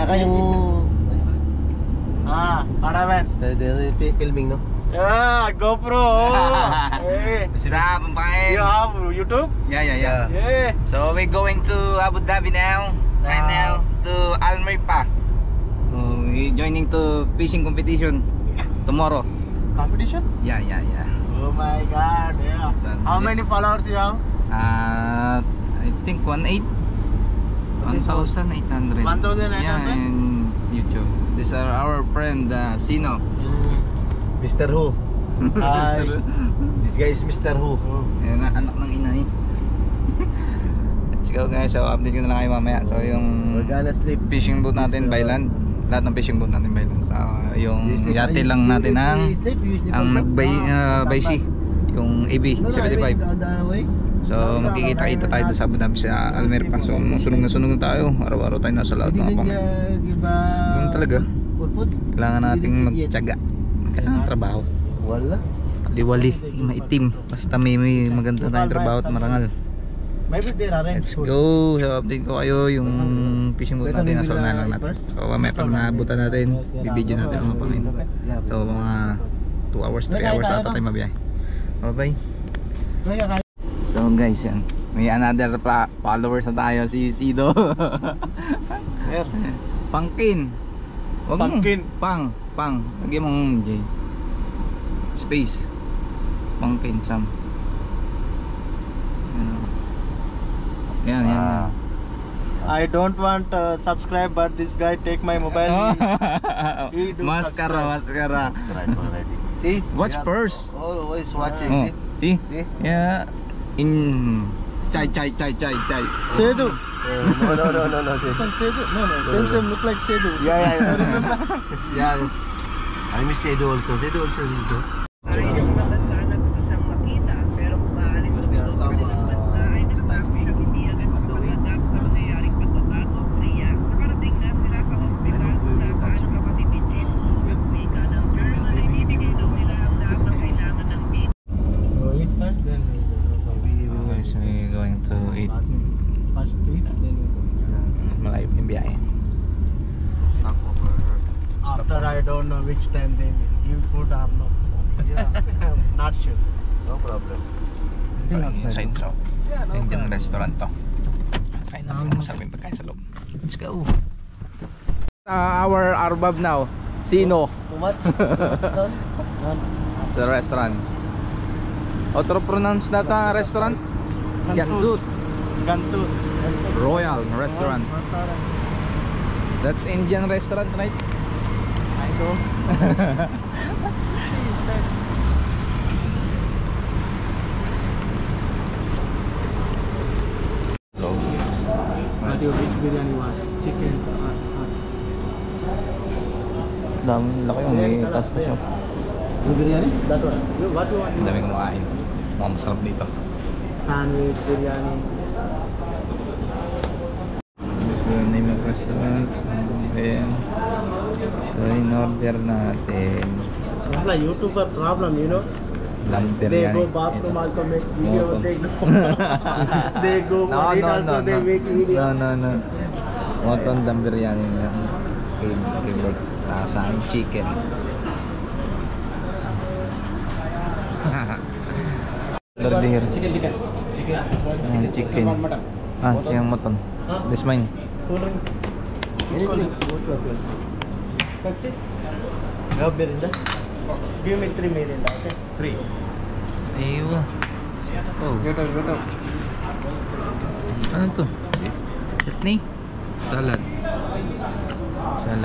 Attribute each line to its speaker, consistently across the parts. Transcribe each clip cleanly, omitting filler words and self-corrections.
Speaker 1: Tsaka yung
Speaker 2: Paraben.
Speaker 1: Filming, no?
Speaker 2: Yeah, GoPro. Hey.
Speaker 3: Sa pampain.
Speaker 2: You have YouTube?
Speaker 3: Yeah.
Speaker 2: Yeah.
Speaker 3: So we're going to Abu Dhabi now. Right now to Al Mirpa. We're joining to fishing competition tomorrow.
Speaker 2: Competition?
Speaker 3: Yeah.
Speaker 2: Oh my God, yeah.
Speaker 3: So
Speaker 2: How many followers you have?
Speaker 3: I think 1,800. 1,800.
Speaker 2: 1,800?
Speaker 3: Yeah, in YouTube. These are our friend Sino.
Speaker 1: Mr. Who.
Speaker 2: Hi.
Speaker 1: This guy is Mr. Who.
Speaker 3: Ayan na, anak ng ina eh. Let's go guys, so update ko na lang kayo mamaya. So yung
Speaker 1: We're gonna sleep.
Speaker 3: fishing boat natin by land. Lahat ng fishing boat natin by land. So yung yate lang natin ang by sea. Yung AB 75. So magkikita-kita tayo sa Abu Dhabi sa Al Mirpa. So sunog na tayo. Araw-araw tayo nasa laot mga pang. Ganun talaga. Kailangan nating magtiyaga. Kailangan trabaho.
Speaker 1: Wala.
Speaker 3: Liwali, maitim. Basta may maganda tayong trabaho at marangal. Let's go. So update ko kayo yung fishing boat natin. Nasa unahan lang natin. So may pag naabutan natin, bibidyo natin mga pangin. So mga 2 hours, 3 hours ata tayo mabiyahe. Bye bye. So guys, yan. May another followers na tayo, si Sido. Pangkin. Wag mo. Pang. Lagyan mong J. Space. Pangkin Sam. Yan.
Speaker 2: I don't want subscribe, but this guy take my mobile.
Speaker 3: Maskara.
Speaker 1: Subscribe already. See?
Speaker 3: Watch first.
Speaker 1: Always watching.
Speaker 3: See?
Speaker 1: See?
Speaker 3: Yeah. In chai.
Speaker 2: Sedu.
Speaker 1: No.
Speaker 2: Sedu. No. Same look like Sedu.
Speaker 1: Yeah. Yeah. I miss Sedu also. Sedu also.
Speaker 3: We're going to eat. Malayo pa yung biyahe.
Speaker 2: After I don't know which time they will give food or not.
Speaker 1: Yeah.
Speaker 2: Not sure.
Speaker 1: No problem.
Speaker 3: Inside so. Indian restaurant to. Try namin kung masarap yung pagkain sa loob. Let's go. Our arbab now. Sino?
Speaker 1: Too much?
Speaker 3: Sa restaurant. Otro pronounce na ta restaurant? Gantut. Royal Restaurant. That's Indian restaurant, right?
Speaker 2: I know.
Speaker 3: Hello.
Speaker 2: What do you which biryani want? Chicken or
Speaker 3: Dami, laki yung may taas pa siya.
Speaker 1: Yung biryani?
Speaker 2: that one? What you want?
Speaker 3: Ang dami kumakain. Mukhang masarap dito.
Speaker 2: Sandwich, biryani.
Speaker 3: This is the name of restaurant. Ayan. So in order natin.
Speaker 2: It's like YouTuber problem, you know.
Speaker 3: Lamper
Speaker 2: They
Speaker 3: yan.
Speaker 2: go bathroom also make video.
Speaker 3: Moto.
Speaker 2: They go for it also they make video.
Speaker 3: No. Moton dam biryani niya. Keyboard. Saan chicken. Order here.
Speaker 2: Chicken.
Speaker 3: Chicken. Chicken moton. This mine.
Speaker 1: Anything.
Speaker 2: That's it.
Speaker 1: You have merinda?
Speaker 2: Give me 3 merinda, okay? 3.
Speaker 3: Ewa. Oh.
Speaker 2: Get up.
Speaker 3: Ano to? Chutney? Salad.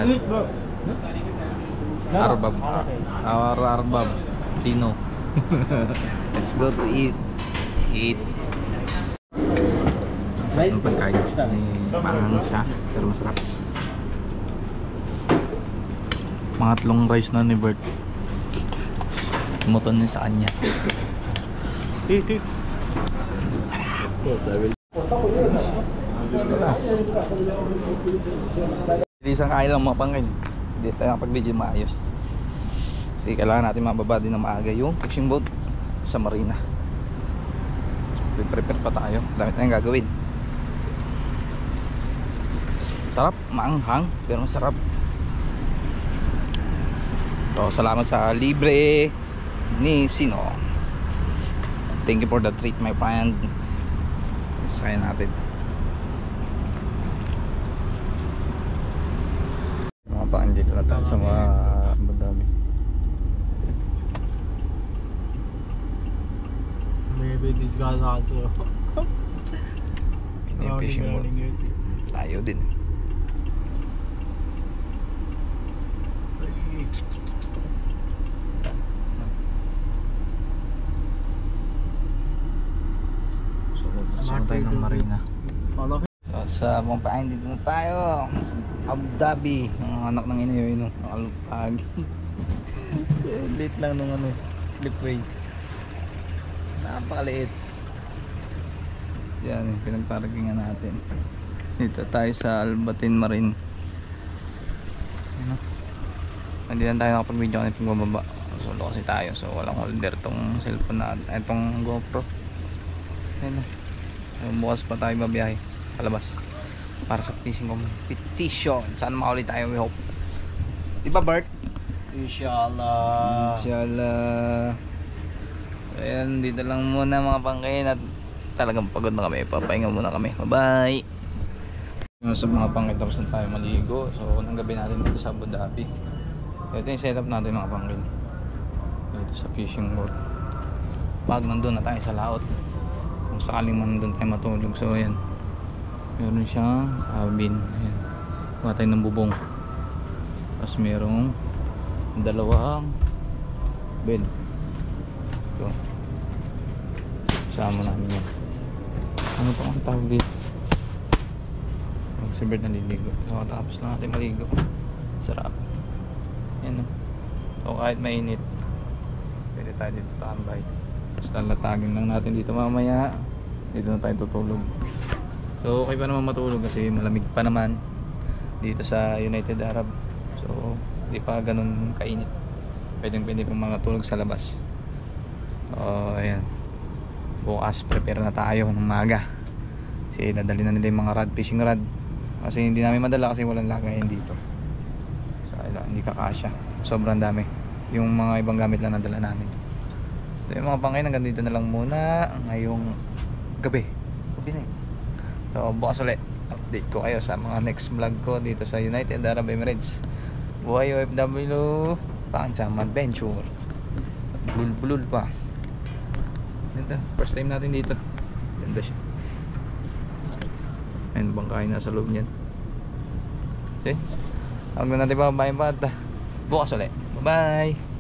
Speaker 2: Eat, bro.
Speaker 3: Arbab. Our arbab. Sino? Let's go to eat. Ang pagkain. Parang siya. Pero masarap. Pangatlong rice na ni Bert. Muton niya sa kanya.
Speaker 2: Eat.
Speaker 3: Hindi isang kain lang mga pangkain. Hindi tayo nakapag-video maayos. Kasi kailangan natin mababa din ng maaga yung fishing boat sa marina. So, prepare pa tayo. Dami tayong gagawin. Sarap, maanghang pero masarap. So, salamat sa libre ni Sino. Thank you for the treat, my friend. Sakay natin. Mga paandito na tayo sa mga madami.
Speaker 2: Maybe this guy's also
Speaker 3: Yung fishing boat. Layo din. So, kasama tayo ng marina.
Speaker 2: Follow him.
Speaker 3: So, sa mga pain dito na tayo. Sa Abu Dhabi. Ang anak ng inayoy no. Nakalupag. Late lang nung ano, slipway. Napakaliit. Yan, pinagparkingan natin. Dito tayo sa Albatin Marine. Ano? Hindi lang tayo nakapag-video kanina pagbababa. Solo kasi tayo, so walang holder tong cellphone na itong GoPro. Ayun. Bukas pa tayo babiyahe palabas para sa fishing competition. Saan makaulit tayo, we hope. Diba Bert?
Speaker 2: Inshallah.
Speaker 3: Inshallah. Ayan, dito lang muna mga pangkain at talagang pagod na kami. Papahinga muna kami. Bye bye. Sa mga pangkain tapos na tayo maligo. So unang gabi natin dito sa Abu Dhabi. Ito yung setup natin mga pangkain dito sa fishing boat. Pag nandun na tayo sa laot, kung sakaling man nandun tayo matulog. So ayan, meron siyang cabin. Ayan, kuha tayo ng bubong. Tapos merong dalawang bed. Ito, kasama namin yan. Ano to ang tawag dito? Si Bert naliligo. So tapos na natin maligo. Sarap. Yan o. So kahit mainit, pwede tayo dito tambay. Basta latagin lang natin dito mamaya. Dito na tayo tutulog. So okay pa naman matulog kasi malamig pa naman dito sa United Arab. So hindi pa ganun kainit. Pwede pa matulog sa labas. So ayan, bukas prepare na tayo ng maga kasi dadali na nila yung mga rod, fishing rod. Kasi hindi namin madala kasi walang lagayan dito. So hindi kakasya, sobrang dami. Yung mga ibang gamit lang nadala namin. So yung mga pangkain hanggang dito na lang muna ngayong gabi. So bukas ulit update ko kayo sa mga next vlog ko dito sa United Arab Emirates. Buhay OFW, Pancham Adventure. Bulbulul pa. Ganda, first time natin dito. Ganda siya. Ayun, bangkain na sa loob niyan. Okay, huwag na natin papabayin pa at bukas ulit. Bye bye.